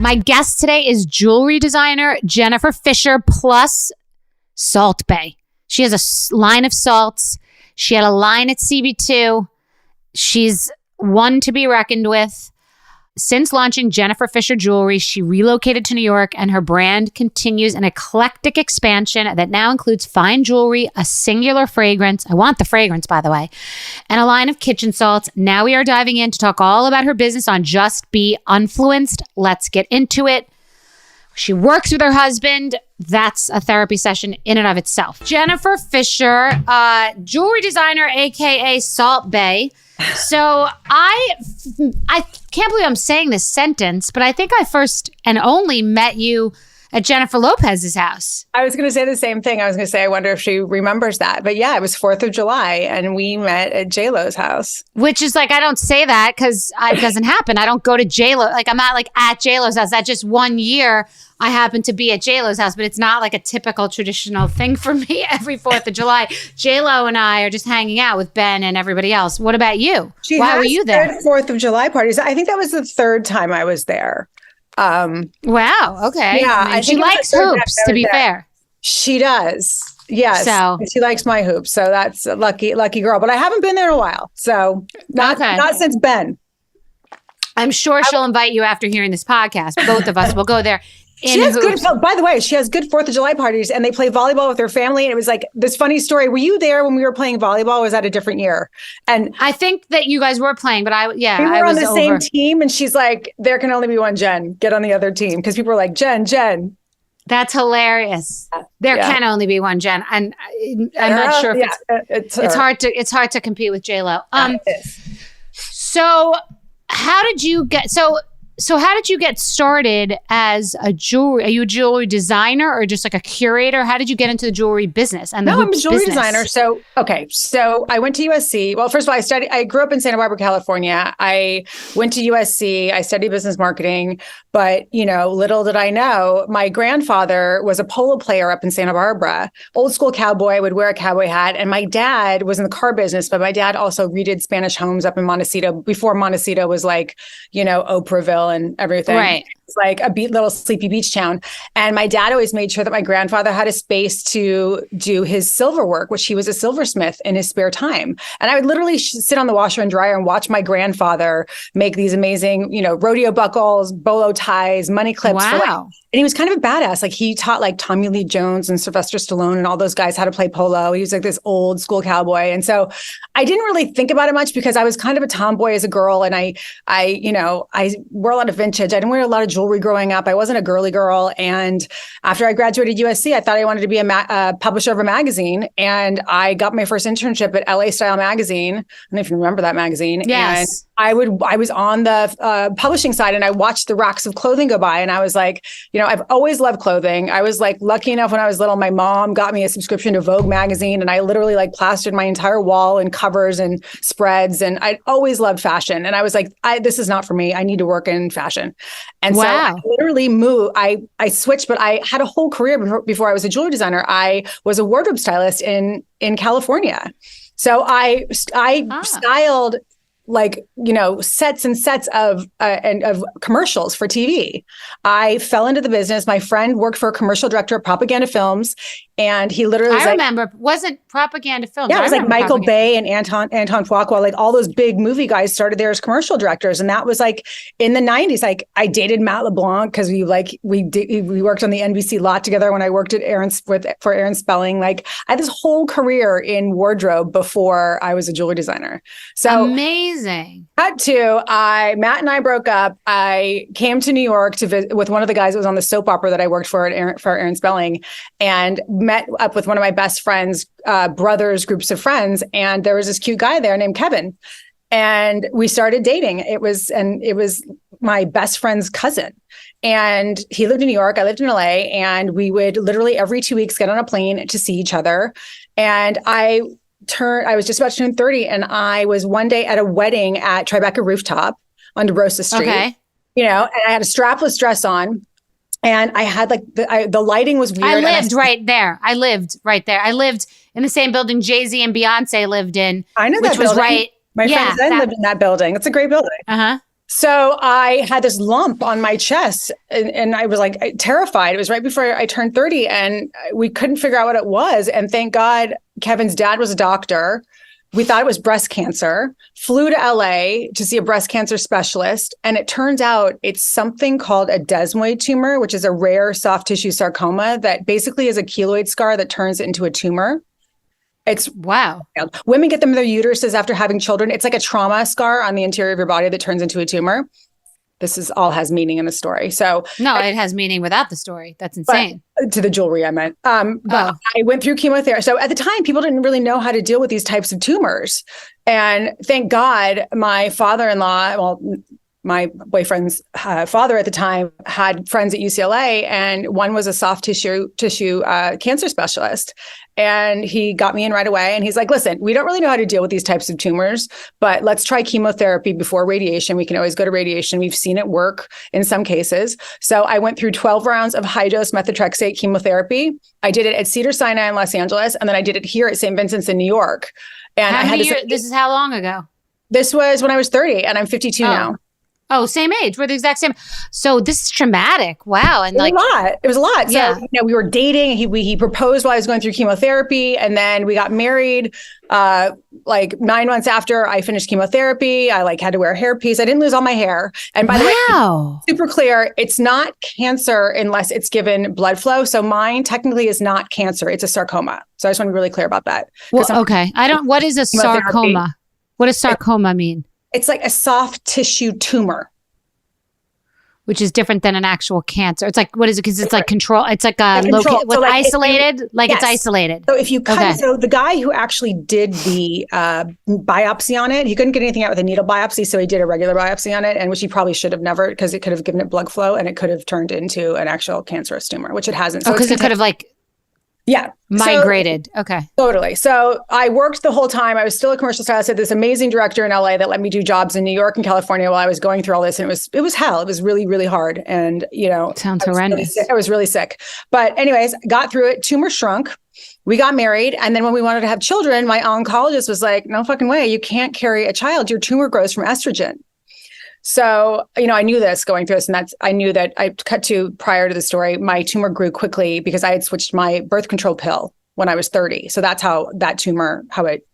My guest today is jewelry designer Jennifer Fisher plus Salt Bae. She has a line of salts. She had a line at CB2. She's one to be reckoned with. Since launching Jennifer Fisher Jewelry, she relocated to New York, and her brand continues an eclectic expansion that now includes fine jewelry, a singular fragrance. I want the fragrance, by the way, and a line of kitchen salts. Now we are diving in to talk all about her business on Just Be Unfluenced. Let's get into it. She works with her husband. That's a therapy session in and of itself. Jennifer Fisher, jewelry designer, aka Salt Bae. So I can't believe I'm saying this sentence, but I think I first and only met you at Jennifer Lopez's house. I was going to say the same thing. I was going to say, I wonder if she remembers that. But yeah, it was 4th of July and we met at J-Lo's house. Which is like, I don't say that because it doesn't happen. I don't go to J-Lo. Like, I'm not like at J-Lo's house. That just one year I happened to be at J-Lo's house, but it's not like a typical traditional thing for me every 4th of July. J-Lo and I are just hanging out with Ben and everybody else. What about you? Why were you there? 4th of July parties. I think that was the 3rd time I was there. Wow. Okay. Yeah, I mean, she likes hoops, to be fair. She does. Yes. So she likes my hoops. So that's a lucky girl. But I haven't been there in a while. So not since Ben. I'm sure she'll invite you after hearing this podcast. Both of us will go there. By the way, she has good 4th of July parties and they play volleyball with her family. And it was like this funny story. Were you there when we were playing volleyball? Or was that a different year? And I think that you guys were playing, but we were on the same team. And she's like, there can only be one Jen. Get on the other team. Because people were like, Jen. That's hilarious. There can only be one Jen. And I'm not sure if it's hard to compete with J-Lo. So how did you get started as a jewelry? Are you a jewelry designer or just like a curator? How did you get into the jewelry business and the hoops business? I'm a jewelry designer. So I went to USC. Well, first of all, I grew up in Santa Barbara, California. I went to USC. I studied business marketing, but little did I know, my grandfather was a polo player up in Santa Barbara, old school cowboy, would wear a cowboy hat. And my dad was in the car business, but my dad also redid Spanish homes up in Montecito before Montecito was like, Oprahville and everything. Right. It's like a little sleepy beach town. And my dad always made sure that my grandfather had a space to do his silver work, which he was a silversmith in his spare time. And I would literally sit on the washer and dryer and watch my grandfather make these amazing, rodeo buckles, bolo ties, money clips. Wow. And he was kind of a badass. Like he taught like Tommy Lee Jones and Sylvester Stallone and all those guys how to play polo. He was like this old school cowboy. And so I didn't really think about it much because I was kind of a tomboy as a girl. And I wore a lot of vintage. I didn't wear a lot of jewelry growing up. I wasn't a girly girl. And after I graduated USC, I thought I wanted to be a publisher of a magazine. And I got my first internship at LA Style Magazine. I don't know if you remember that magazine. Yes. And I was on the publishing side and I watched the racks of clothing go by. And I was like, I've always loved clothing. I was like lucky enough when I was little, my mom got me a subscription to Vogue magazine and I literally like plastered my entire wall in covers and spreads. And I'd always loved fashion. And I was like, this is not for me. I need to work in fashion. And so I literally moved. I switched, but I had a whole career before I was a jewelry designer. I was a wardrobe stylist in California. So I styled sets and sets of commercials for TV. I fell into the business. My friend worked for a commercial director at Propaganda Films. And he literally was remember, wasn't Propaganda Films. Yeah, it was like Michael Bay and Anton Fuqua, like all those big movie guys started there as commercial directors. And that was like in the 90s. Like I dated Matt LeBlanc because we worked on the NBC lot together when I worked at for Aaron Spelling. Like I had this whole career in wardrobe before I was a jewelry designer. So amazing. Matt and I broke up. I came to New York to visit with one of the guys that was on the soap opera that I worked for for Aaron Spelling, and met up with one of my best friends, brothers, groups of friends. And there was this cute guy there named Kevin. And we started dating. It was my best friend's cousin. And he lived in New York. I lived in LA. And we would literally every 2 weeks get on a plane to see each other. And I was just about to turn 30. And I was one day at a wedding at Tribeca Rooftop on DeRosa Street. Okay. And I had a strapless dress on. And I had like the lighting was weird. I lived right there. I lived in the same building Jay-Z and Beyonce lived in. I know that building. Was right. My friend Zen lived in that building. It's a great building. Uh-huh. So I had this lump on my chest and I was like terrified. It was right before I turned 30 and we couldn't figure out what it was. And thank God Kevin's dad was a doctor. We thought it was breast cancer, flew to LA to see a breast cancer specialist. And it turns out it's something called a desmoid tumor, which is a rare soft tissue sarcoma that basically is a keloid scar that turns it into a tumor. It's wow. Women get them in their uteruses after having children. It's like a trauma scar on the interior of your body that turns into a tumor. This is all has meaning in the story. So no, it has meaning without the story. That's insane. To the jewelry, I meant. But I went through chemotherapy. So at the time, people didn't really know how to deal with these types of tumors. And thank God, my father-in-law, well, my boyfriend's father at the time had friends at UCLA, and one was a soft tissue cancer specialist. And he got me in right away. And he's like, listen, we don't really know how to deal with these types of tumors, but let's try chemotherapy before radiation. We can always go to radiation. We've seen it work in some cases. So I went through 12 rounds of high-dose methotrexate chemotherapy. I did it at Cedars-Sinai in Los Angeles, and then I did it here at St. Vincent's in New York. And this is how long ago? This was when I was 30, and I'm 52 now. Oh, same age. We're the exact same. So this is traumatic. Wow. And it was a lot. Yeah. So, we were dating. He proposed while I was going through chemotherapy. And then we got married like 9 months after I finished chemotherapy. I had to wear a hairpiece. I didn't lose all my hair. And by the way, super clear, it's not cancer unless it's given blood flow. So mine technically is not cancer. It's a sarcoma. So I just want to be really clear about that. Well, okay. What is a sarcoma? What does sarcoma mean? It's like a soft tissue tumor. Which is different than an actual cancer. It's like, what is it? Because it's like control. It's like isolated. It's isolated. So if you cut, so the guy who actually did the biopsy on it, he couldn't get anything out with a needle biopsy. So he did a regular biopsy on it, and which he probably should have never, because it could have given it blood flow and it could have turned into an actual cancerous tumor, which it hasn't. So because it could have migrated. Okay. Totally. So I worked the whole time. I was still a commercial stylist. I had this amazing director in LA that let me do jobs in New York and California while I was going through all this. And it was hell. It was really, really hard. And, sounds horrendous. I was really sick. But anyways, got through it. Tumor shrunk. We got married. And then when we wanted to have children, my oncologist was like, no fucking way. You can't carry a child. Your tumor grows from estrogen. So, I knew this going through this, and I knew that I cut to prior to the story, my tumor grew quickly because I had switched my birth control pill when I was 30. So that's how that tumor, how it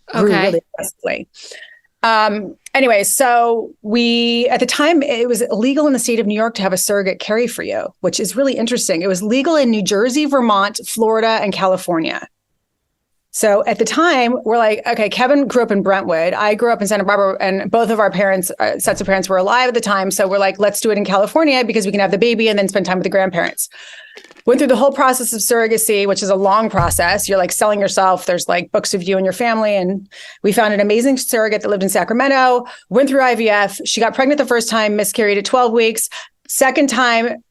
grew really aggressively. Anyway, so at the time, it was illegal in the state of New York to have a surrogate carry for you, which is really interesting. It was legal in New Jersey, Vermont, Florida, and California. So at the time, we're like, okay, Kevin grew up in Brentwood. I grew up in Santa Barbara, and both of our parents, sets of parents, were alive at the time. So we're like, let's do it in California because we can have the baby and then spend time with the grandparents. Went through the whole process of surrogacy, which is a long process. You're like selling yourself. There's like books of you and your family. And we found an amazing surrogate that lived in Sacramento, went through IVF. She got pregnant the first time, miscarried at 12 weeks. Second time,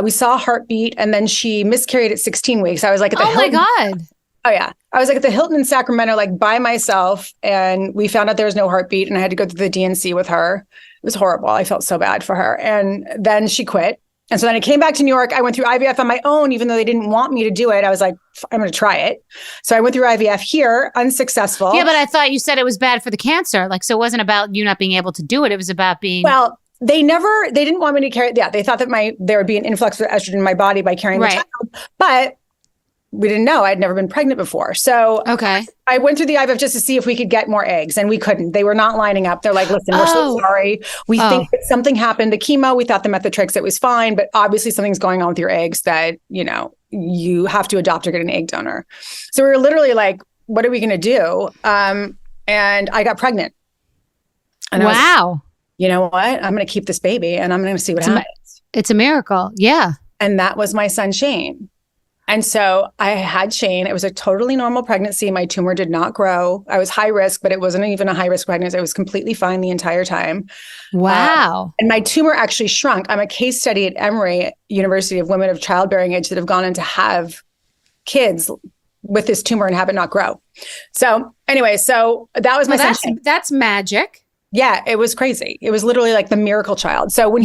we saw a heartbeat, and then she miscarried at 16 weeks. I was like, at the my God. Oh, yeah. I was like at the Hilton in Sacramento, like by myself, and we found out there was no heartbeat, and I had to go through the DNC with her. It was horrible. I felt so bad for her. And then she quit. And so then I came back to New York. I went through IVF on my own, even though they didn't want me to do it. I was like, I'm going to try it. So I went through IVF here, unsuccessful. Yeah, but I thought you said it was bad for the cancer. So it wasn't about you not being able to do it. It was about being... Well, they didn't want me to carry... Yeah, they thought that there would be an influx of estrogen in my body by carrying the child. But we didn't know. I'd never been pregnant before. So I went through the IVF just to see if we could get more eggs, and we couldn't. They were not lining up. They're like, listen, we're so sorry. We think that something happened. The chemo, we thought the methotrexate was fine, but obviously something's going on with your eggs that, you have to adopt or get an egg donor. So we were literally like, what are we going to do? And I got pregnant. And I was like, you know what? I'm going to keep this baby and I'm going to see what happens. It's a miracle. Yeah. And that was my son, Shane. And so I had Shane. It was a totally normal pregnancy. My tumor did not grow. I was high risk, but it wasn't even a high risk pregnancy. I was completely fine the entire time. Wow. And my tumor actually shrunk. I'm a case study at Emory University of women of childbearing age that have gone on to have kids with this tumor and have it not grow. So anyway, so that was my son. That's magic. Yeah, it was crazy. It was literally like the miracle child. So when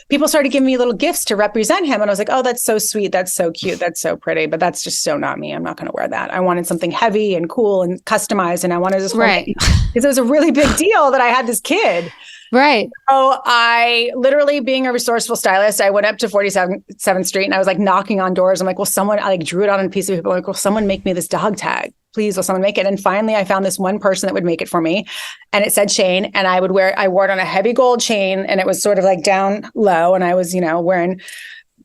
people started giving me little gifts to represent him. And I was like, oh, that's so sweet. That's so cute. That's so pretty. But that's just so not me. I'm not going to wear that. I wanted something heavy and cool and customized. And I wanted this because it was a really big deal that I had this kid. Right. So I literally, being a resourceful stylist, I went up to 47th Street and I was like knocking on doors. I'm like, will someone, I like drew it on a piece of paper. I'm like, will someone make me this dog tag? Please, will someone make it? And finally I found this one person that would make it for me. And it said Shane. And I wore it on a heavy gold chain, and it was sort of like down low. And I was, wearing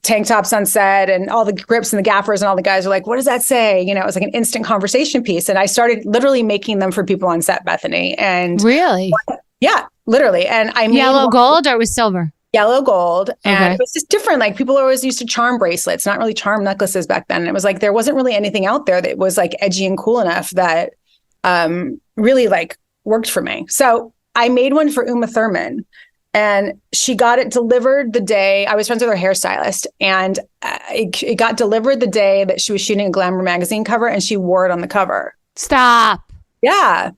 tank tops on set, and all the grips and the gaffers and all the guys were like, what does that say? It was like an instant conversation piece. And I started literally making them for people on set, Bethenny. And really? Yeah, literally. And I made yellow gold, or it was silver? Yellow gold. And okay. It was just different. Like, people always used to charm bracelets, not really charm necklaces back then. And it was like, there wasn't really anything out there that was like edgy and cool enough that really like worked for me. So I made one for Uma Thurman, and she got it delivered the day I was friends with her hairstylist, and it got delivered the day that she was shooting a Glamour magazine cover, and she wore it on the cover. Stop. Yeah.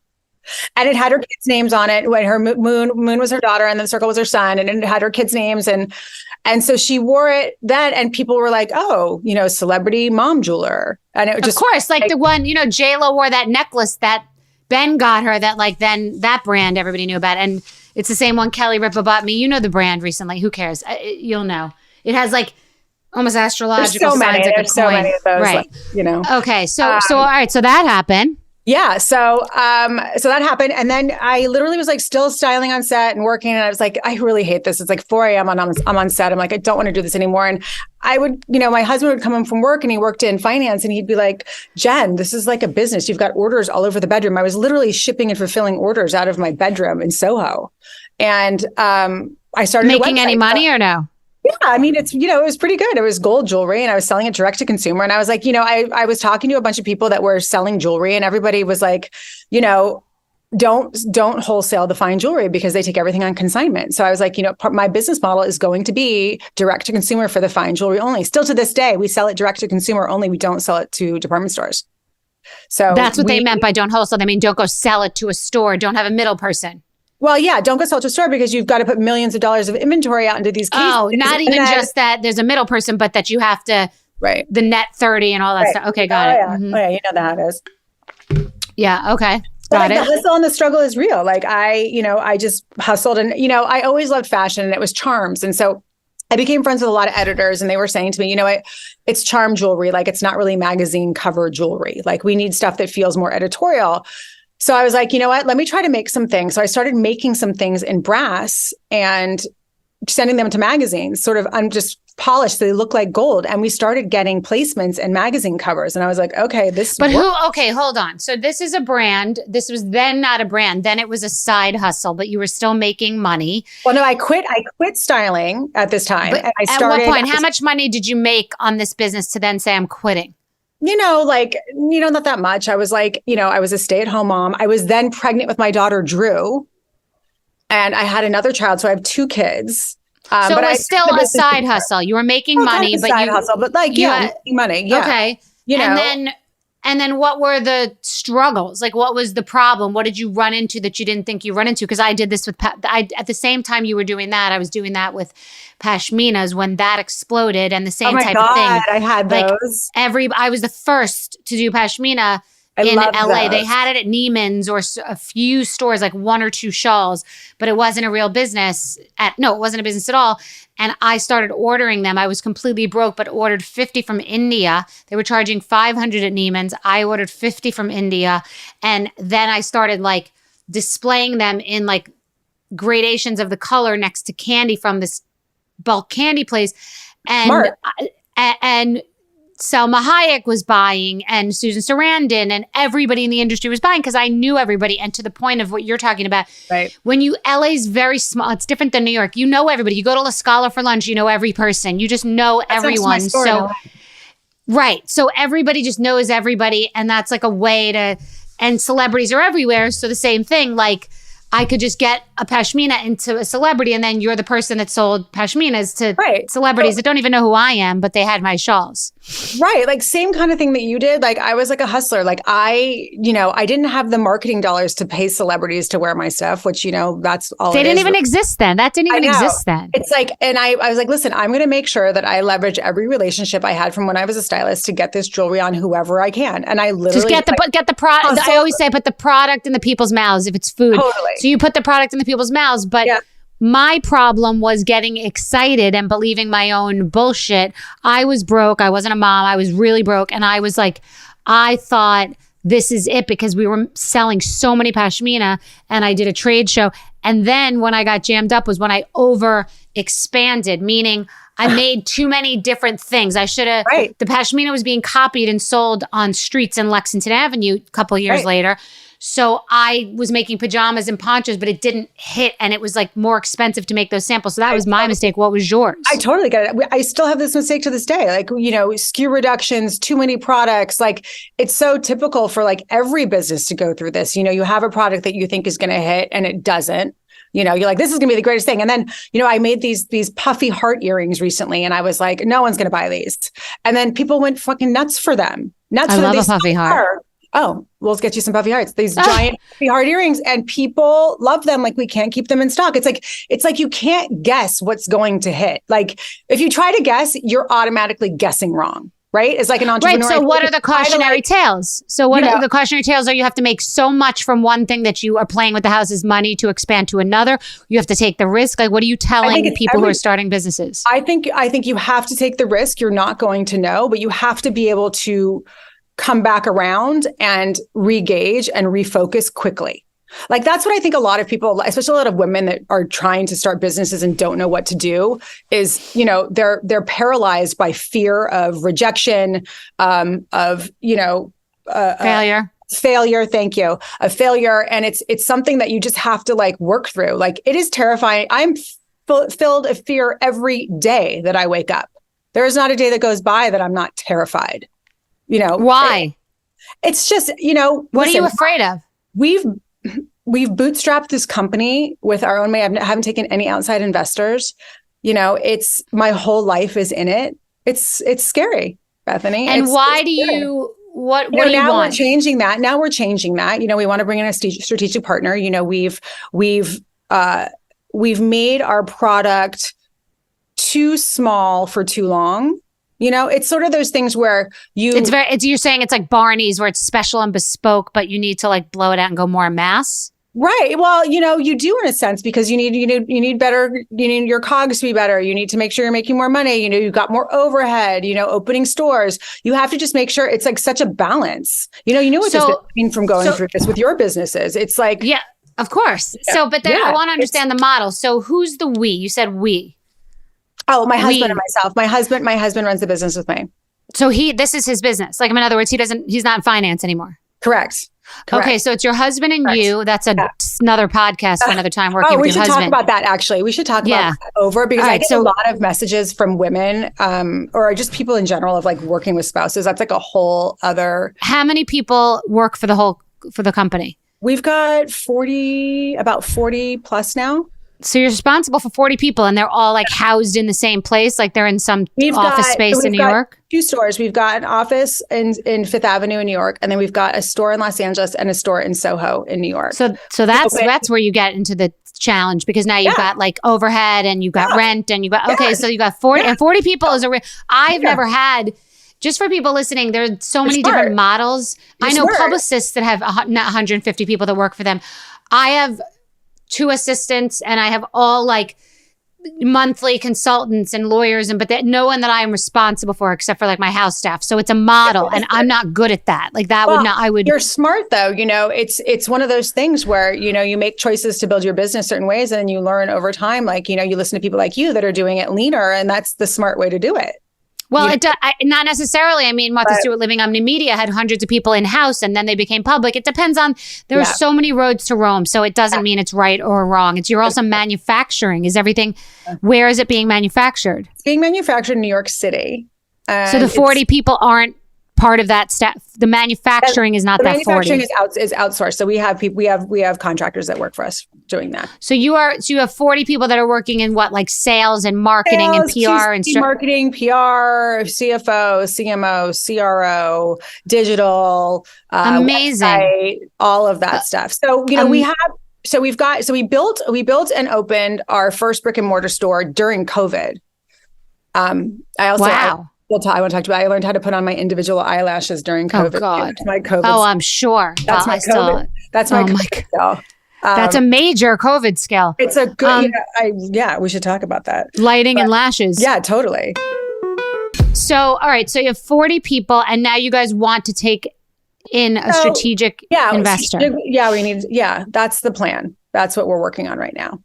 And it had her kids' names on it. When her moon was her daughter, and then circle was her son, and it had her kids' names. And so she wore it then, and people were like, oh, celebrity mom jeweler. And it just, of course, like the one, J-Lo wore that necklace that Ben got her, that like then that brand everybody knew about. And it's the same one Kelly Ripa bought me. You know the brand recently. Who cares? You'll know. It has like almost astrological signs. Like There's so many of those. Right. Like, Okay. So all right. So that happened. Yeah. So that happened. And then I literally was like still styling on set and working. And I was like, I really hate this. It's like 4 a.m. I'm on set. I'm like, I don't want to do this anymore. And I would, my husband would come home from work, and he worked in finance, and he'd be like, Jen, this is like a business. You've got orders all over the bedroom. I was literally shipping and fulfilling orders out of my bedroom in Soho. And I started making any money or no? Yeah, I mean, it's, it was pretty good. It was gold jewelry, and I was selling it direct to consumer. And I was like, I was talking to a bunch of people that were selling jewelry, and everybody was like, don't wholesale the fine jewelry because they take everything on consignment. So I was like, my business model is going to be direct to consumer for the fine jewelry only. Still to this day, we sell it direct to consumer only. We don't sell it to department stores. So that's what they meant by don't wholesale. They mean don't go sell it to a store. Don't have a middle person. Well, yeah, don't go sell to a store because you've got to put millions of dollars of inventory out into these cases. Oh, not even just that there's a middle person, but that you have to, right, the net 30 and all that stuff. Okay, got it. Yeah. Mm-hmm. Oh, yeah, you know how it is. Yeah, okay. Got it. The hustle and the struggle is real. Like I just hustled, and, I always loved fashion, and it was charms. And so I became friends with a lot of editors, and they were saying to me, it's charm jewelry. Like, it's not really magazine cover jewelry. Like, we need stuff that feels more editorial. So I was like, you know what, let me try to make some things. So I started making some things in brass and sending them to magazines, sort of just polished so they look like gold. And we started getting placements in magazine covers. And I was like, okay, this But okay, hold on. So this is a brand. This was then not a brand. Then it was a side hustle, but you were still making money. Well, no, I quit styling at this time. But and I started, at what point, how much money did you make on this business to then say I'm quitting? Not that much. I was like, I was a stay-at-home mom. I was then pregnant with my daughter, Drew, and I had another child. So I have 2 kids. So it was still a side hustle. You were making money, but making money. Yeah. Okay. And then what were the struggles? Like, what was the problem? What did you run into that you didn't think you run into? Because I did this with, at the same time you were doing that, I was doing that with pashminas when that exploded, and the same type of thing. I had those. I was the first to do pashmina in LA. They had it at Neiman's or a few stores, like 1 or 2 shawls, but it wasn't a real business. It wasn't a business at all. And I started ordering them. I was completely broke, but ordered 50 from India. They were charging 500 at Neiman's. I ordered 50 from India. And then I started like displaying them in like gradations of the color next to candy from this bulk candy place. And Selma Hayek was buying, and Susan Sarandon, and everybody in the industry was buying because I knew everybody. And to the point of what you're talking about, right? When LA's very small, it's different than New York. You know everybody. You go to La Scala for lunch, you know every person. You just know everyone. So, right. So everybody just knows everybody, and that's like a way to. And celebrities are everywhere, so the same thing. Like, I could just get a pashmina into a celebrity, and then you're the person that sold pashminas to celebrities that don't even know who I am, but they had my shawls. Right. Like, same kind of thing that you did. Like, I was like a hustler. Like, I didn't have the marketing dollars to pay celebrities to wear my stuff, which, that's all they didn't even exist then. That didn't even exist then. It's like, and I was like, listen, I'm going to make sure that I leverage every relationship I had from when I was a stylist to get this jewelry on whoever I can. And I literally just get the product. I always say, put the product in the people's mouths if it's food. Totally. So you put the product in the people's mouths, but my problem was getting excited and believing my own bullshit. I was broke. I wasn't a mom. I was really broke. And I was like, I thought this is it because we were selling so many pashmina and I did a trade show. And then when I got jammed up was when I over expanded, meaning I made too many different things. I should have, the pashmina was being copied and sold on streets in Lexington Avenue a couple of years later. So I was making pajamas and ponchos, but it didn't hit and it was like more expensive to make those samples. So that was my mistake. What was yours? I totally get it. I still have this mistake to this day. Like, SKU reductions, too many products. Like it's so typical for like every business to go through this. You have a product that you think is going to hit and it doesn't. You're like, this is going to be the greatest thing. And then, I made these puffy heart earrings recently and I was like, no one's going to buy these. And then people went fucking nuts for them. I love a puffy heart. Oh, we'll get you some puffy hearts. These giant puffy heart earrings, and people love them. Like we can't keep them in stock. It's like you can't guess what's going to hit. Like if you try to guess, you're automatically guessing wrong. Right? It's like an entrepreneur. Right. So what are the cautionary tales? So what are the cautionary tales? Are you have to make so much from one thing that you are playing with the house's money to expand to another? You have to take the risk. Like what are you telling people who are starting businesses? I think you have to take the risk. You're not going to know, but you have to be able to come back around and re-gauge and refocus quickly. Like that's what I think a lot of people, especially a lot of women that are trying to start businesses and don't know what to do is, they're paralyzed by fear of rejection, of, failure. Failure. Thank you. A failure. And it's something that you just have to like work through. Like it is terrifying. I'm filled of fear every day that I wake up. There is not a day that goes by that I'm not terrified. Why? It's just, what are you afraid of? We've bootstrapped this company with our own money. I haven't taken any outside investors. It's my whole life is in it. It's scary, Bethenny. And why do you, what do you now want? We're changing that. Now we're changing that. We want to bring in a strategic partner. We've made our product too small for too long. It's sort of those things where you're saying it's like Barney's where it's special and bespoke, but you need to like blow it out and go more mass. Right. Well, you do in a sense because you need better, you need your COGS to be better. You need to make sure you're making more money. You've got more overhead, opening stores. You have to just make sure it's like such a balance. You know what this means from going through this with your businesses. It's like, yeah, of course. Yeah. So, but then I want to understand the model. So who's the we? You said we. Oh, my husband and myself. My husband runs the business with me. So this is his business. Like in other words, he's not in finance anymore. Correct. Okay, so it's your husband and you. That's another podcast for another time working with your husband. We should talk about that actually. We should talk about that over because I get a lot of messages from women or just people in general of like working with spouses. That's like a whole other. How many people work for the company? We've got about 40 plus now. So you're responsible for 40 people and they're all like housed in the same place? Like they're in some office space in New York? 2 stores. We've got an office in Fifth Avenue in New York. And then we've got a store in Los Angeles and a store in Soho in New York. So that's where you get into the challenge because now you've got like overhead and you've got rent and you've got, so you got 40 and 40 people is I've never had, just for people listening, there are so many different models. I know publicists that have 150 people that work for them. I have 2 assistants and I have all like monthly consultants and lawyers but no one that I am responsible for except for like my house staff. So it's a model and I'm not good at that. Like that You're smart though. It's one of those things where, you make choices to build your business certain ways and then you learn over time, like, you listen to people like you that are doing it leaner and that's the smart way to do it. Well, not necessarily. I mean, Martha Stewart Living Omni Media had hundreds of people in-house and then they became public. It depends on, there are so many roads to Rome. So it doesn't mean it's right or wrong. You're also manufacturing. Where is it being manufactured? It's being manufactured in New York City. So the 40 people aren't part of that staff. The manufacturing is not that 40. Manufacturing is outsourced. So we have people, we have contractors that work for us doing that. So you have 40 people that are working in what, like sales and marketing and PR and marketing, PR, CFO, CMO, CRO, digital, amazing, website, all of that stuff. So we built and opened our first brick and mortar store during COVID. I want to talk about. I learned how to put on my individual eyelashes during COVID. Oh God! My COVID. Oh, I'm sure. That's my COVID. That's my COVID. That's a major COVID skill. It's a good, we should talk about that. Lighting and lashes. Yeah, totally. So, all right. So you have 40 people and now you guys want to take in a strategic investor. That's the plan. That's what we're working on right now.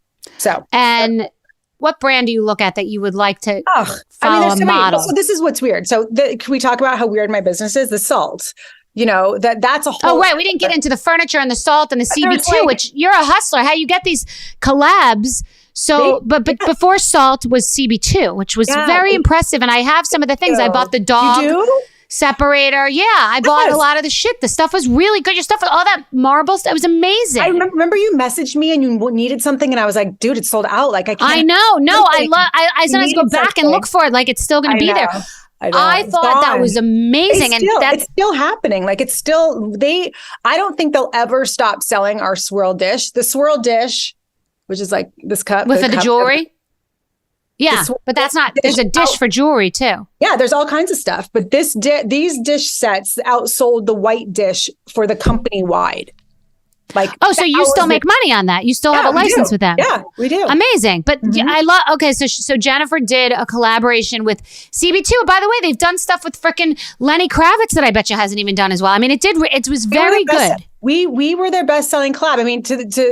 And what brand do you look at that you would like to follow there's a model? So this is what's weird. So can we talk about how weird my business is? The salt. That's a whole... Oh, right. We didn't get into the furniture and the salt and the CB2, which you're a hustler. How you get these collabs. So, but before salt was CB2, which was very impressive. And I have some of the things. I bought the dog separator. Yeah, I bought a lot of the shit. The stuff was really good. Your stuff, all that marble stuff, it was amazing. I remember you messaged me and you needed something, and I was like, dude, it's sold out. Like, I can't. I know. No, I sometimes go back and look for it. Like, it's still going to be there. I thought that was amazing. It's still happening. Like, it's still, I don't think they'll ever stop selling our swirl dish. The swirl dish, which is like this cup. With the jewelry? Yeah, but that's not, there's a dish for jewelry too. Yeah, there's all kinds of stuff. But these dish sets outsold the white dish for the company wide. Like, so you still make money on that? You still have a license with them? Yeah, we do. Amazing. But I love. Okay, so Jennifer did a collaboration with CB2. By the way, they've done stuff with frickin' Lenny Kravitz that I bet you hasn't even done as well. I mean, it was very good. We were their best-selling collab. I mean,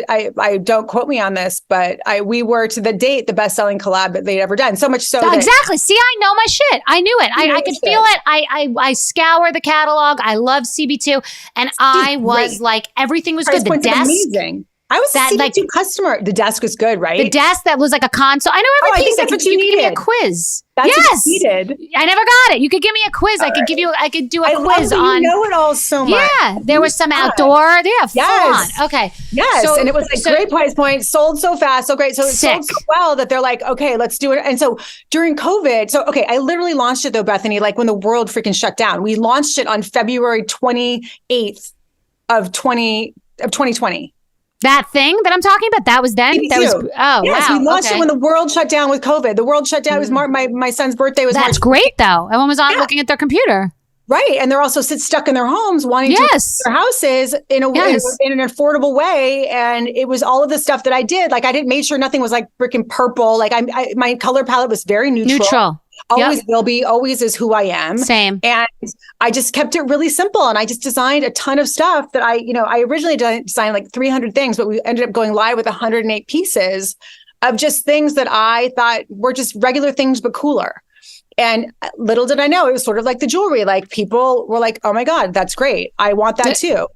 I don't quote me on this, but we were to the date the best-selling collab that they'd ever done. So much so exactly. See, I know my shit. I knew it. I could feel it. I scour the catalog. I love CB2, and I was like, everything was good. The desk, amazing. I was that CB2 customer. The desk was good, right? The desk that was like a console. I know every piece. That's what you needed. Give me a quiz. That's what you needed. I never got it. You could give me a quiz. I could give you. I could do a quiz on. You know it all so much. Yeah, there was some outdoor. Yeah, yes. fun. Okay. Yes, and it was like great price point. Sold so fast, so great. So it sold so well that they're like, okay, let's do it. And so during COVID, I literally launched it though, Bethenny, like when the world freaking shut down. We launched it on February 28th of 2020. That thing that I'm talking about, that was then? That was, wow. We launched it when the world shut down with COVID. The world shut down. It was my son's birthday was March. That's great, though. Everyone was on looking at their computer. Right. And they're also stuck in their homes wanting to keep their houses in an affordable way. And it was all of the stuff that I did. Like, I made sure nothing was like freaking purple. Like, my color palette was very neutral. Always will be, always is who I am. Same. And I just kept it really simple. And I just designed a ton of stuff that I originally designed like 300 things, but we ended up going live with 108 pieces of just things that I thought were just regular things, but cooler. And little did I know, it was sort of like the jewelry. Like, people were like, oh my God, that's great. I want that too.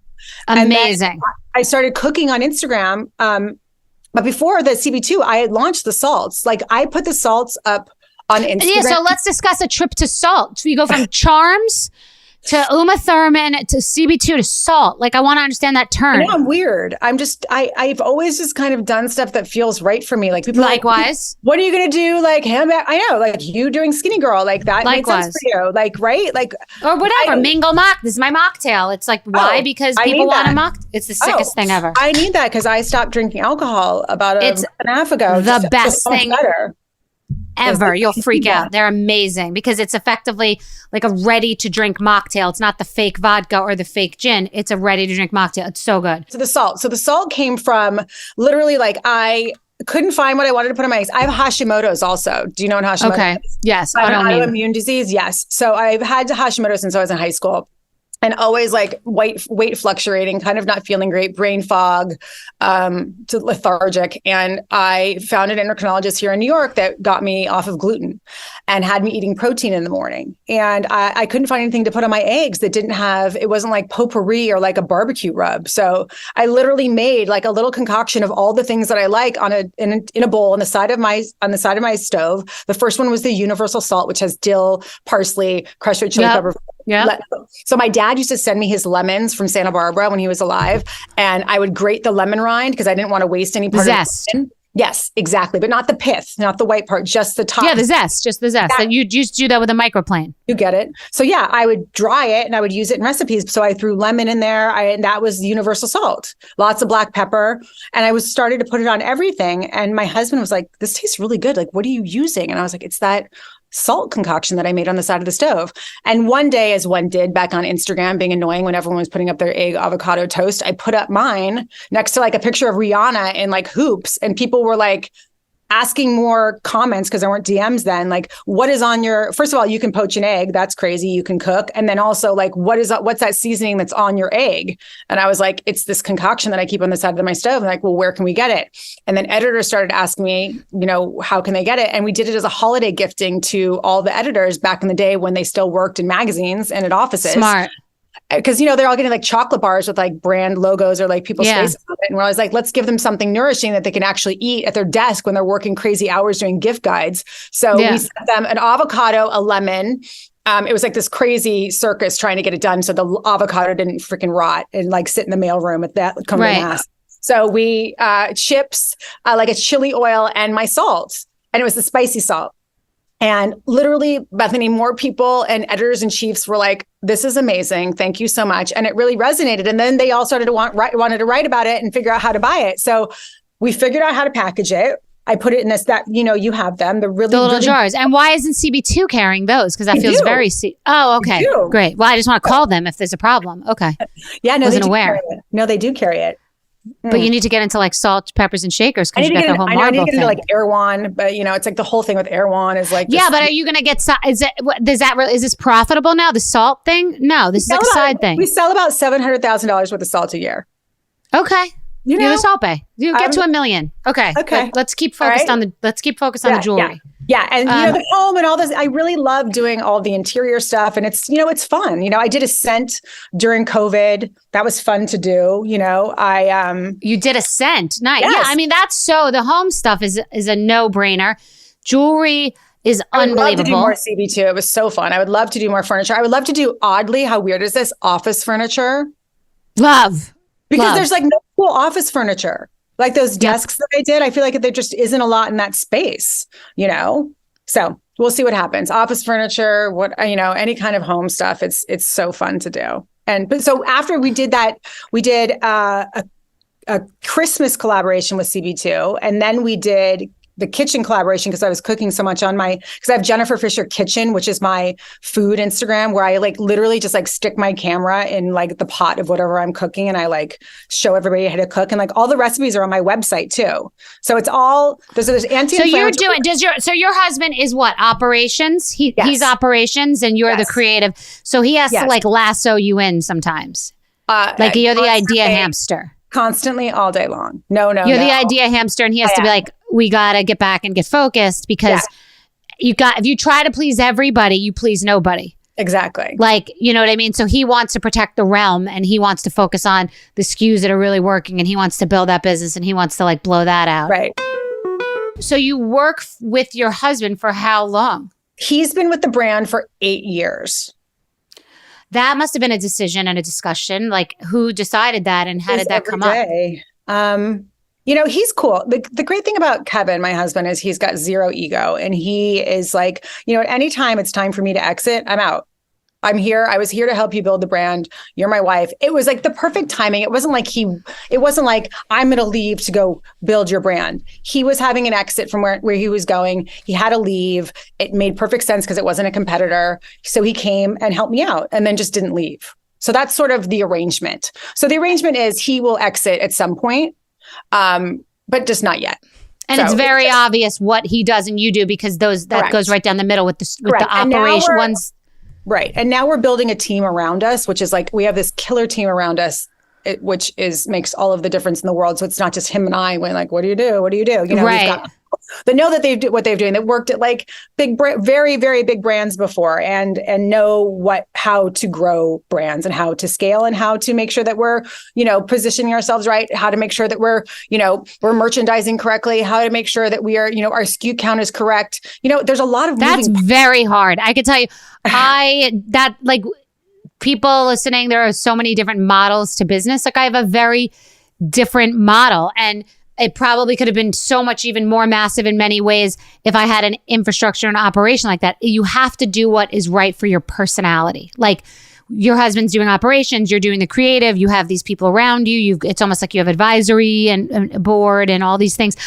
Amazing. I started cooking on Instagram. But before the CB2, I had launched the salts. Like, I put the salts up on Instagram. Yeah, so let's discuss a trip to salt. So you go from Charms to Uma Thurman to CB2 to salt. Like, I want to understand that turn. I know, I'm weird. I've always just kind of done stuff that feels right for me. Like, people likewise. What are you going to do? Like, I know, like you doing Skinnygirl, like that makes sense for you. Like, right? Like, or whatever. Mingle mock. This is my mocktail. It's like, why? Because people want to mock. It's the sickest thing ever. I need that because I stopped drinking alcohol about a month and a half ago. The best thing ever. You'll freak out. They're amazing because it's effectively like a ready to drink mocktail. It's not the fake vodka or the fake gin. It's a ready to drink mocktail. It's so good. So the salt came from literally, like, I couldn't find what I wanted to put on my eggs. I have Hashimoto's also. Do you know what Hashimoto's is? Yes. Autoimmune disease. Yes. So I've had Hashimoto since I was in high school. And always like weight fluctuating, kind of not feeling great, brain fog, to lethargic. And I found an endocrinologist here in New York that got me off of gluten and had me eating protein in the morning. And I couldn't find anything to put on my eggs that it wasn't like potpourri or like a barbecue rub. So I literally made like a little concoction of all the things that I like in a bowl on the side of my stove. The first one was the universal salt, which has dill, parsley, crushed red chili pepper. Yeah. So my dad used to send me his lemons from Santa Barbara when he was alive, and I would grate the lemon rind because I didn't want to waste any part zest. Of the lemon. Yes, exactly. But not the pith, not the white part, just the top. Yeah, the zest, just the zest. Yeah. You just do that with a microplane. You get it. So yeah, I would dry it and I would use it in recipes. So I threw lemon in there. And that was universal salt, lots of black pepper. And I started to put it on everything. And my husband was like, this tastes really good. Like, what are you using? And I was like, it's that salt concoction that I made on the side of the stove. And one day, as one did back on Instagram, being annoying when everyone was putting up their egg avocado toast, I put up mine next to like a picture of Rihanna in like hoops. And people were like, asking more comments because there weren't DMs then. Like, what is on your, first of all, you can poach an egg. That's crazy. You can cook. And then also like, what's that seasoning that's on your egg? And I was like, it's this concoction that I keep on the side of my stove. And like, well, where can we get it? And then editors started asking me, how can they get it? And we did it as a holiday gifting to all the editors back in the day when they still worked in magazines and at offices. Smart. Because, they're all getting like chocolate bars with like brand logos or like people's faces on it. And I was like, let's give them something nourishing that they can actually eat at their desk when they're working crazy hours doing gift guides. So we sent them an avocado, a lemon. It was like this crazy circus trying to get it done. So the avocado didn't freaking rot and like sit in the mailroom with that come to mass. So we chips, like a chili oil and my salt. And it was the spicy salt. And literally, Bethenny, more people and editors in chiefs were like, this is amazing. Thank you so much. And it really resonated. And then they all started to wanted to write about it and figure out how to buy it. So we figured out how to package it. I put it in this, you have them, the little jars. And why isn't CB2 carrying those? Because that feels very, oh, okay. Great. Well, I just want to call them if there's a problem. Okay. Yeah, no, wasn't aware. No, they do carry it. But you need to get into like salt, peppers, and shakers because you got the whole marble thing. I need to get into like Erewhon, but it's like the whole thing with Erewhon is like. Yeah, but are you going to get? Is this profitable now? The salt thing? No, this is like a side thing. We sell about $700,000 worth of salt a year. Okay, you're the Salt Bay. You get to $1 million. Okay. Let's keep focused on the. Let's keep focused on the jewelry. Yeah. And the home and all this, I really love doing all the interior stuff. And it's, it's fun. I did a scent during COVID. That was fun to do. You did a scent. Nice. Yes. Yeah. I mean, the home stuff is a no-brainer. Jewelry is unbelievable. I would love to do more CB2. It was so fun. I would love to do more furniture. I would love to do, oddly, how weird is this? Office furniture. Because there's like no cool office furniture. Like those desks that I did, I feel like there just isn't a lot in that space, So we'll see what happens. Office furniture, any kind of home stuff. It's so fun to do. But so after we did that, we did a Christmas collaboration with CB2, and then we did the kitchen collaboration because I was cooking so much because I have Jennifer Fisher Kitchen, which is my food Instagram where I like literally just like stick my camera in like the pot of whatever I'm cooking and I like show everybody how to cook, and like all the recipes are on my website too. So it's all there's anti-inflammatory. So your husband is what, operations? He's operations and you're the creative. So he has to like lasso you in sometimes. Like you're the idea hamster. Constantly all day long. No. You're the idea hamster, and he has to be like, we got to get back and get focused because if you try to please everybody, you please nobody. Exactly. Like, you know what I mean? So he wants to protect the realm and he wants to focus on the SKUs that are really working and he wants to build that business and he wants to like blow that out. Right. So you work with your husband for how long? He's been with the brand for 8 years. That must have been a decision and a discussion. Like, who decided that and how did that come up? He's cool. The great thing about Kevin, my husband, is he's got zero ego. And he is like, at any time it's time for me to exit, I'm out. I'm here. I was here to help you build the brand. You're my wife. It was like the perfect timing. It wasn't like I'm going to leave to go build your brand. He was having an exit from where he was going. He had to leave. It made perfect sense because it wasn't a competitor. So he came and helped me out and then just didn't leave. So that's sort of the arrangement. So the arrangement is he will exit at some point, but just not yet. And it's very obvious what he does and you do because that goes right down the middle with the operation ones. Right. And now we're building a team around us, which is like, we have this killer team around us, which makes all of the difference in the world. So it's not just him and I when like, what do you do? What do you do? We've got that know that what they've doing, that worked at like very, very big brands before and know how to grow brands and how to scale and how to make sure that we're, positioning ourselves right, how to make sure that we're merchandising correctly, how to make sure that we are, our SKU count is correct. There's a lot of that's very hard. I could tell you people listening, there are so many different models to business. Like I have a very different model and it probably could have been so much even more massive in many ways if I had an infrastructure and operation like that. You have to do what is right for your personality. Like your husband's doing operations, you're doing the creative, you have these people around you. It's almost like you have advisory and a board and all these things.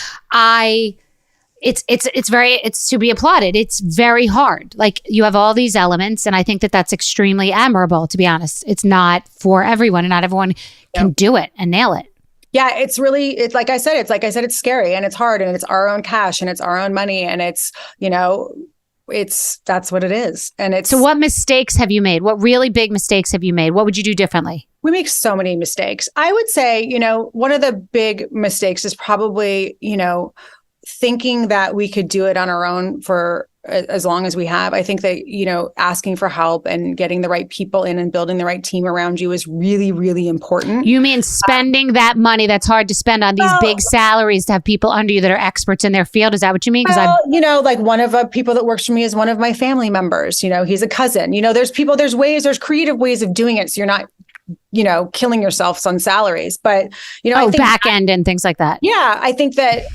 it's to be applauded. It's very hard. Like you have all these elements, and I think that that's extremely admirable, to be honest. It's not for everyone, and not everyone can do it and nail it. Yeah, it's like I said, it's scary and it's hard, and it's our own cash and it's our own money, and it's, that's what it is. And it's. So what mistakes have you made? What really big mistakes have you made? What would you do differently? We make so many mistakes. I would say, one of the big mistakes is probably, thinking that we could do it on our own for as long as we have. I think that, asking for help and getting the right people in and building the right team around you is really, really important. You mean spending that money that's hard to spend on these big salaries to have people under you that are experts in their field? Is that what you mean? Like one of the people that works for me is one of my family members. He's a cousin. There's creative ways of doing it. So you're not killing yourself on salaries, but I think back end and things like that. Yeah, I think that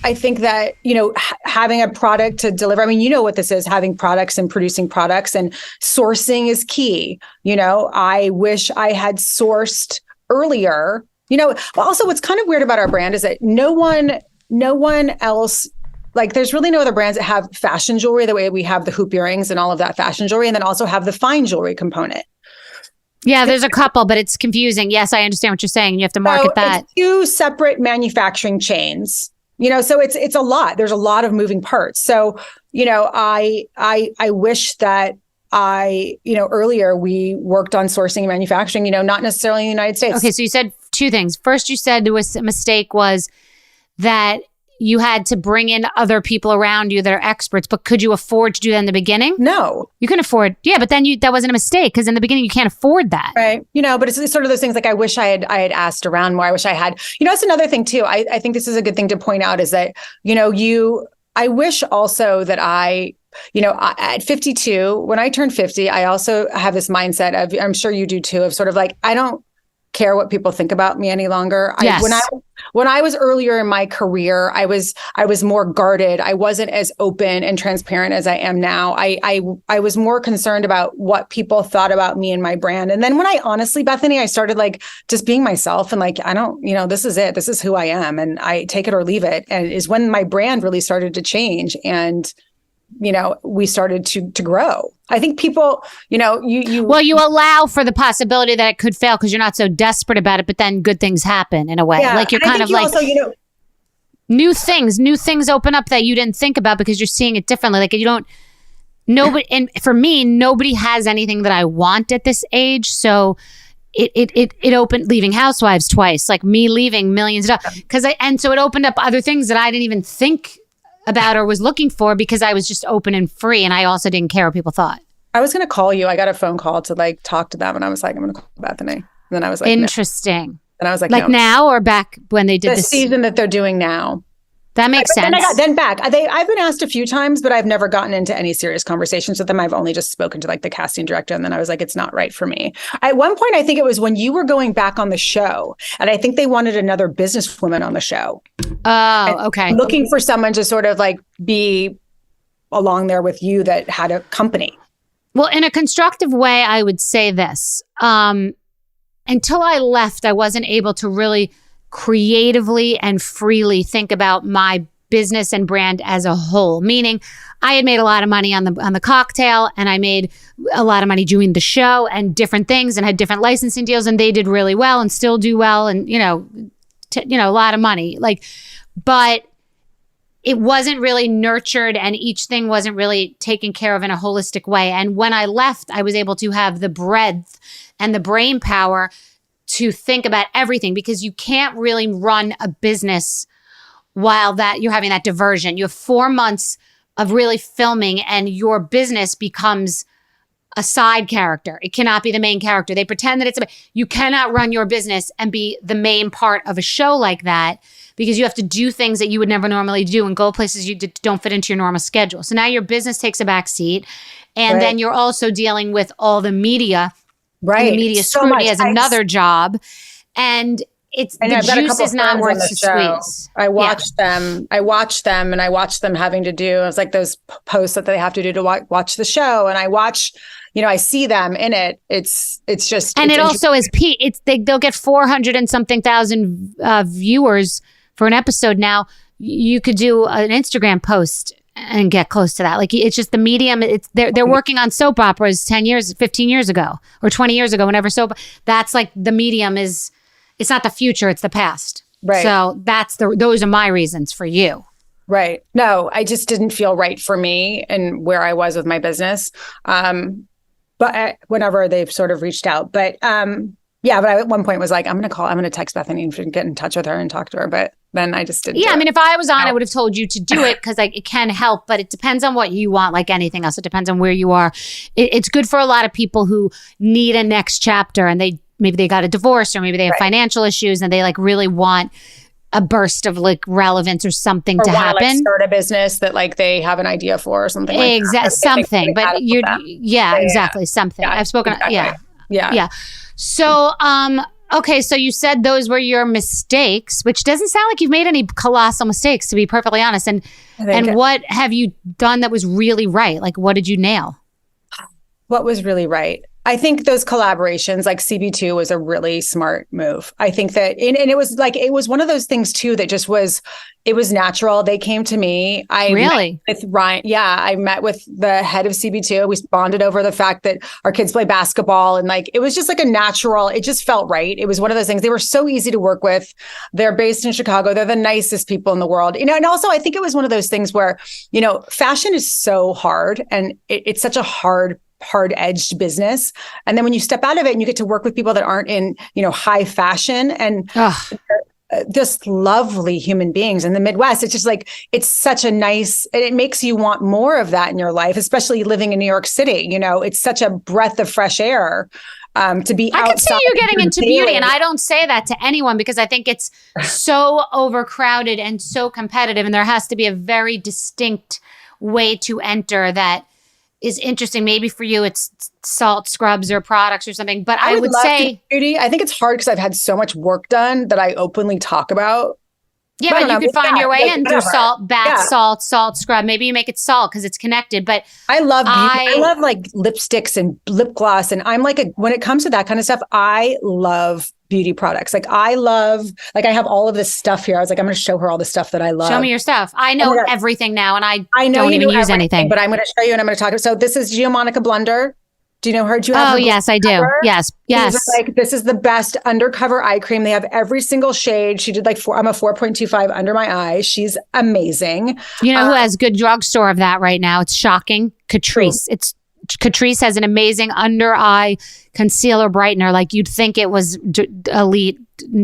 having a product to deliver. I mean, what this is: having products and producing products, and sourcing is key. I wish I had sourced earlier. Also, what's kind of weird about our brand is that no one else. Like, there's really no other brands that have fashion jewelry the way we have the hoop earrings and all of that fashion jewelry, and then also have the fine jewelry component. Yeah, there's a couple, but it's confusing. Yes, I understand what you're saying. You have to market that. It's two separate manufacturing chains. So it's a lot. There's a lot of moving parts. So, I wish that earlier we worked on sourcing and manufacturing, not necessarily in the United States. Okay, so you said two things. First, you said there was a mistake was that you had to bring in other people around you that are experts, but could you afford to do that in the beginning? No. You couldn't afford. Yeah, but then that wasn't a mistake, because in the beginning you can't afford that. Right. But it's sort of those things like I wish I had asked around more. I wish I had, that's another thing too. I think this is a good thing to point out is that, I wish also that at 52, when I turned 50, I also have this mindset of, I'm sure you do too, of sort of like, I don't care what people think about me any longer. Yes. When I was earlier in my career, I was more guarded. I wasn't as open and transparent as I am now. I was more concerned about what people thought about me and my brand. And then when Bethenny, I started like just being myself and like, I don't, this is it. This is who I am. And I take it or leave it. And is when my brand really started to change. And we started to grow. I think people, you allow for the possibility that it could fail because you're not so desperate about it, but then good things happen in a way. Yeah, like you're kind of like also, new things open up that you didn't think about because you're seeing it differently. Like nobody, and for me, nobody has anything that I want at this age. So it opened leaving Housewives twice, like me leaving millions of dollars. So it opened up other things that I didn't even think about or was looking for because I was just open and free, and I also didn't care what people thought. I was going to call you. I got a phone call to like talk to them, and I was like, I'm going to call Bethenny. And then I was like, interesting. No. And I was like no. Now or back when they did the season that they're doing now. That makes sense. Then back. I've been asked a few times, but I've never gotten into any serious conversations with them. I've only just spoken to like the casting director, and then I was like, it's not right for me. At one point, I think it was when you were going back on the show, and I think they wanted another businesswoman on the show. Oh, okay. Looking for someone to sort of like be along there with you that had a company. Well, in a constructive way, I would say this. Until I left, I wasn't able to really creatively and freely think about my business and brand as a whole. Meaning, I had made a lot of money on the cocktail, and I made a lot of money doing the show and different things, and had different licensing deals, and they did really well and still do well, and a lot of money. But it wasn't really nurtured, and each thing wasn't really taken care of in a holistic way. And when I left, I was able to have the breadth and the brain power to think about everything, because you can't really run a business while that you're having that diversion. You have 4 months of really filming, and your business becomes a side character. It cannot be the main character. They pretend that you cannot run your business and be the main part of a show like that, because you have to do things that you would never normally do and go places you don't fit into your normal schedule. So now your business takes a back seat, and then you're also dealing with all the media. Right. And the media scrutiny as another job. And the juice is not worth the squeeze. I watched them and I watched them having to do, it was like those posts that they have to do to watch the show. And I watch, I see them in it. It's just. And it also is, they'll get 400 and something thousand viewers for an episode. Now, you could do an Instagram post and get close to that. Like it's just the medium. It's they're working on soap operas 10 years, 15 years ago, or 20 years ago, whenever soap. That's like the medium is. It's not the future. It's the past. Right. So those are my reasons for you. Right. No, I just didn't feel right for me and where I was with my business. But whenever they've sort of reached out, but yeah, but I at one point was like, I'm going to text Bethenny and get in touch with her and talk to her. But then I just didn't. Yeah. I mean, if I was on, I would have told you to do it because it can help, but it depends on what you want. Like anything else, it depends on where you are. It's good for a lot of people who need a next chapter and maybe they got a divorce or maybe they have financial issues and they like really want a burst of like relevance or something to happen. Like start a business that like they have an idea for or something like that. Exactly. Something. But exactly. Something. Yeah, I've spoken. Exactly. Yeah. So, okay. So you said those were your mistakes, which doesn't sound like you've made any colossal mistakes, to be perfectly honest. And what have you done that was really right? Like, what did you nail? What was really right? I think those collaborations, like CB2 was a really smart move. I think that, and it was one of those things too, that just it was natural. They came to me. Met with Ryan. Yeah. I met with the head of CB2. We bonded over the fact that our kids play basketball and like, it was just like a natural, it just felt right. It was one of those things. They were so easy to work with. They're based in Chicago. They're the nicest people in the world, and also I think it was one of those things where, fashion is so hard and it's such a hard-edged business. And then when you step out of it and you get to work with people that aren't in, high fashion and just lovely human beings in the Midwest, it's just like, it's such a nice, and it makes you want more of that in your life, especially living in New York City. It's such a breath of fresh air to be outside. I can see you getting into beauty, and I don't say that to anyone because I think it's so overcrowded and so competitive, and there has to be a very distinct way to enter that is interesting. Maybe for you, it's salt scrubs or products or something. But I would say beauty. I think it's hard because I've had so much work done that I openly talk about. Yeah, but you could find your way in through salt, bath salt scrub. Maybe you make it salt because it's connected. But I love beauty. I love like lipsticks and lip gloss. And I'm like, when it comes to that kind of stuff, I love beauty products. Like I have all of this stuff here. I was like, I'm going to show her all the stuff that I love. Show me your stuff. I know everything now and I know don't even use anything. But I'm going to show you and I'm going to talk. So this is Monica Blunder. Do you know her? Do you have her? Yes, I do. Yes. This is the best undercover eye cream. They have every single shade. She did I'm a 4.25 under my eye. She's amazing. You know who has good drugstore of that right now? It's shocking. Catrice. Catrice has an amazing under eye concealer brightener. Like you'd think it was elite,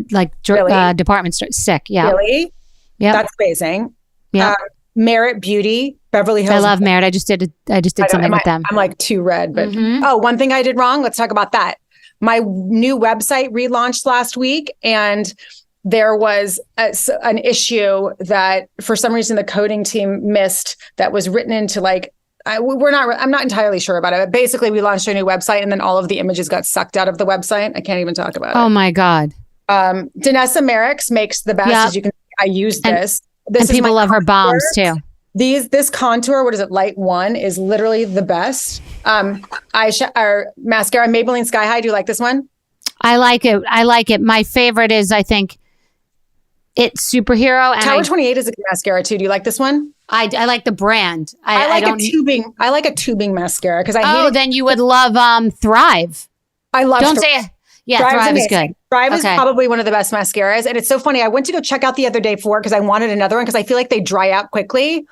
like department store. Sick. Yeah. Really? Yeah. That's amazing. Yeah. Merit Beauty, Beverly Hills. I love Merit. I just did something with them. I'm like too red, but one thing I did wrong. Let's talk about that. My new website relaunched last week, and there was an issue that for some reason the coding team missed that was written into like. I'm not entirely sure about it, but basically we launched a new website and then all of the images got sucked out of the website. I can't even talk about it. Oh my God. Danessa Merrick's makes the best, as you can see. I use this. And people love her bombs too. This contour, what is it? Light 1 is literally the best. Our mascara, Maybelline Sky High. Do you like this one? I like it. My favorite is, I think, It's Superhero. And Tower 28 is a good mascara too. Do you like this one? I like the brand. I like a tubing mascara because I hate it. Then you would love Thrive. I love Don't say it. Yeah, Thrive is good. Thrive is probably one of the best mascaras. And it's so funny. I went to go check out the other day because I wanted another one because I feel like they dry out quickly.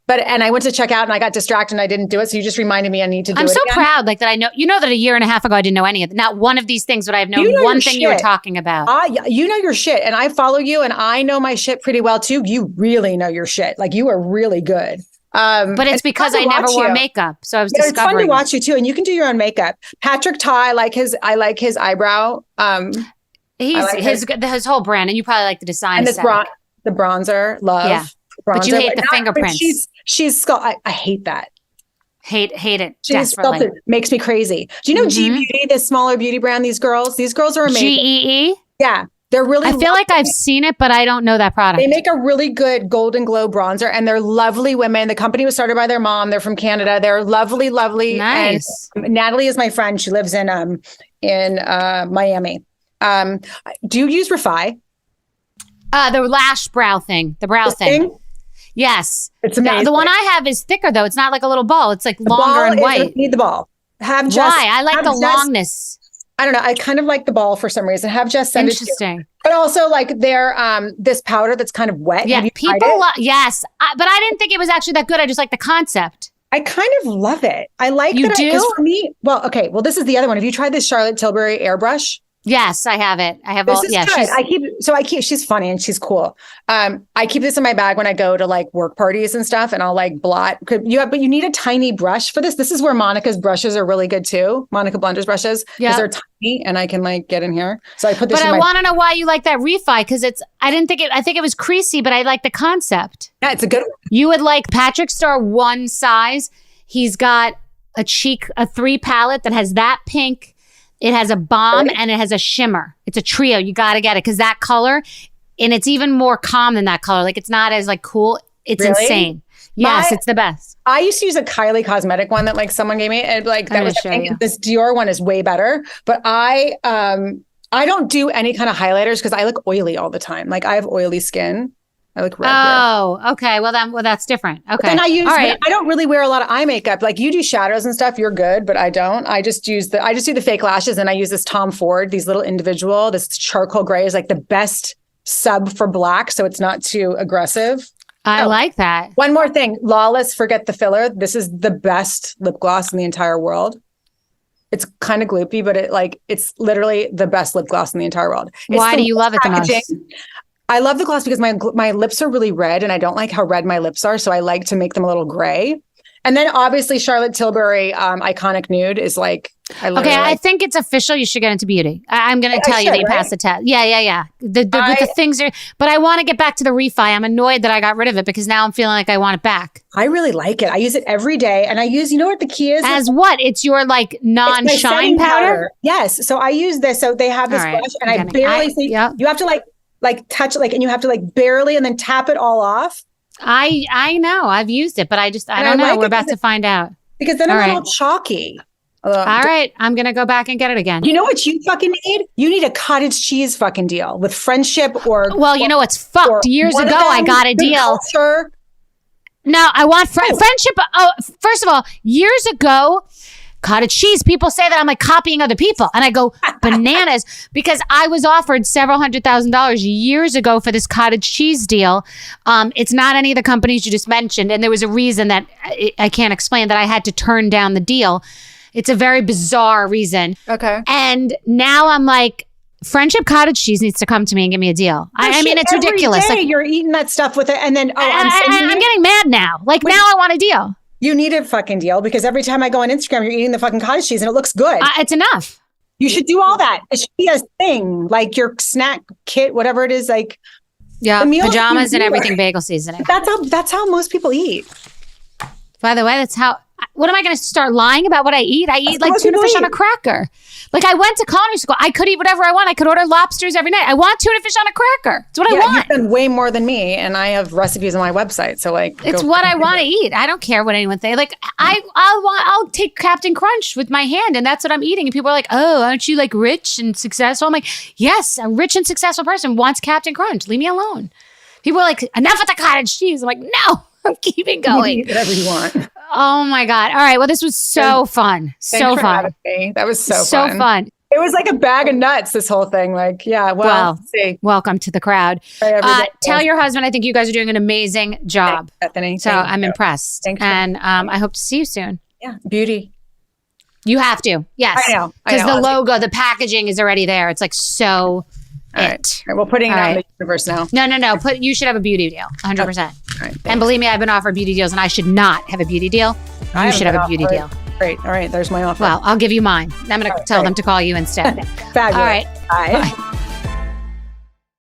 And I went to check out and I got distracted and I didn't do it. So you just reminded me I need to do it. I'm so proud that I know, that a year and a half ago, I didn't know any of it. Not one of these things would I have known one thing you were talking about. You know your shit. And I follow you and I know my shit pretty well too. You really know your shit. Like you are really good. But it's because I never wore makeup. So I was discovering. It's fun to watch you too. And you can do your own makeup. Patrick Ta, I like his eyebrow. His whole brand. And you probably like the design. And the bronzer, love. Yeah. Bronzer, but you hate the fingerprints. She's I hate that. Hate it. She's sculpted. Makes me crazy. Do you know G Beauty, this smaller beauty brand? These girls are amazing. GEE? Yeah. They're really I feel like I've seen it, but I don't know that product. They make a really good golden glow bronzer and they're lovely women. The company was started by their mom. They're from Canada. They're lovely. Nice. And Natalie is my friend. She lives in Miami. Do you use Refi? The lash brow thing. The brow thing. Yes. It's Now, amazing. the one I have is thicker though. It's not like a little ball. It's like The longer ball and white. Need the ball. Have Jess. Why? I like the longness. I don't know. I kind of like the ball for some reason. Have Jess send it to you. Interesting. But also like their this powder that's kind of wet. Yeah, Have you tried people it? yes. But I didn't think it was actually that good. I just like the concept. I kind of love it. I like You that. do? Because for me, well, okay. Well, this is the other one. Have you tried this Charlotte Tilbury airbrush? Yes, I have it. I have This all. is Yeah, good. She's funny and she's cool. I keep this in my bag when I go to like work parties and stuff, and I'll like blot. But you need a tiny brush for this. This is where Monica's brushes are really good too. Monica Blunder's brushes, because they're tiny and I can like get in here. So I put this. But I want to know why you like that refi, because I think it was creasy, but I like the concept. Yeah, it's a good one. You would like Patrick Star one size. He's got a 3 palette that has that pink. It has a balm and it has a shimmer. It's a trio. You got to get it because that color, and it's even more calm than that color. Like it's not as like cool. It's insane. Yes, it's the best. I used to use a Kylie Cosmetic one that like someone gave me, and like that was this Dior one is way better. But I don't do any kind of highlighters because I look oily all the time. Like I have oily skin. I look red. Oh, okay. Well, that's different. Okay. But then I don't really wear a lot of eye makeup. Like you do shadows and stuff, you're good, but I don't. I just do the fake lashes, and I use this Tom Ford, these little individual, this charcoal gray is like the best sub for black. So it's not too aggressive. I like that. One more thing, Lawless, forget the filler. This is the best lip gloss in the entire world. It's kind of gloopy, but it's literally the best lip gloss in the entire world. Why do you love it the most? I love the gloss because my lips are really red, and I don't like how red my lips are. So I like to make them a little gray. And then obviously Charlotte Tilbury Iconic Nude is like, I think it's official. You should get into beauty. I'm going to tell you that you passed the test. Yeah. The things are, but I want to get back to the refi. I'm annoyed that I got rid of it because now I'm feeling like I want it back. I really like it. I use it every day, and you know what the key is? As what? It's your like non-shine powder? Yes. So I use this. So they have this brush, and I barely you have to like touch it, and you have to like barely, and then tap it all off. I know. I've used it, but I don't know. We're about to find out. Because then I'm a little chalky. All right. I'm going to go back and get it again. You know what you fucking need? You need a cottage cheese fucking deal with Friendship or... Well, you know what's fucked? Years ago, I got a deal. No, I want Friendship. Oh, first of all, years ago... Cottage cheese. People say that I'm like copying other people. And I go bananas because I was offered several $100,000 years ago for this cottage cheese deal. It's not any of the companies you just mentioned. And there was a reason that I can't explain that I had to turn down the deal. It's a very bizarre reason. Okay. And now I'm like, Friendship cottage cheese needs to come to me and give me a deal. I mean, it's ridiculous. Like, you're eating that stuff with it. And then, I'm getting mad now. Like now I want a deal. You need a fucking deal because every time I go on Instagram, you're eating the fucking cottage cheese and it looks good. It's enough. You should do all that. It should be a thing, like your snack kit, whatever it is, like pajamas and everything, bagel seasoning. That's how most people eat. By the way, that's how. What am I going to start lying about what I eat? I eat like tuna fish on a cracker. Like I went to culinary school. I could eat whatever I want. I could order lobsters every night. I want tuna fish on a cracker. It's what I want. You've done way more than me, and I have recipes on my website. So like, it's what I want to eat. I don't care what anyone thinks. Like I'll take Captain Crunch with my hand, and that's what I'm eating. And people are like, "Oh, aren't you like rich and successful?" I'm like, "Yes, a rich and successful person wants Captain Crunch. Leave me alone." People are like, "Enough with the cottage cheese." I'm like, "No, I'm keeping going." You can eat whatever you want. Oh my God. All right. Well, this was so fun. So fun. That was so fun. It was like a bag of nuts, this whole thing. Like, yeah, well see. Welcome to the crowd. Tell your husband, I think you guys are doing an amazing job. Thanks, Bethenny. So I'm impressed. Thanks. And I hope to see you soon. Yeah. Beauty. You have to. Yes. I know. Because the logo, the packaging is already there. It's like so All right. Well, putting it out in the universe now. No. You should have a beauty deal. 100%. All right, and believe me, I've been offered beauty deals and I should not have a beauty deal. You should have a beauty deal. Great. All right. There's my offer. Well, I'll give you mine. I'm going to tell them to call you instead. Fabulous. All right. Bye.